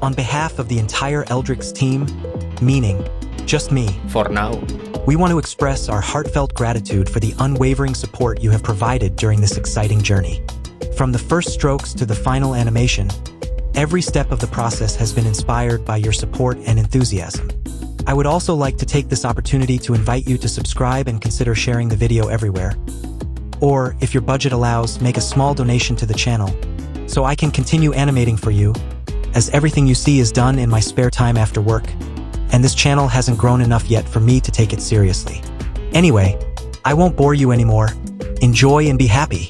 On behalf of the entire Eldrix team, meaning just me, For now. we want to express our heartfelt gratitude for the unwavering support you have provided during this exciting journey. From the first strokes to the final animation, every step of the process has been inspired by your support and enthusiasm. I would also like to take this opportunity to invite you to subscribe and consider sharing the video everywhere. Or, if your budget allows, make a small donation to the channel, so I can continue animating for you, as everything you see is done in my spare time after work, and this channel hasn't grown enough yet for me to take it seriously. Anyway, I won't bore you anymore. Enjoy and be happy.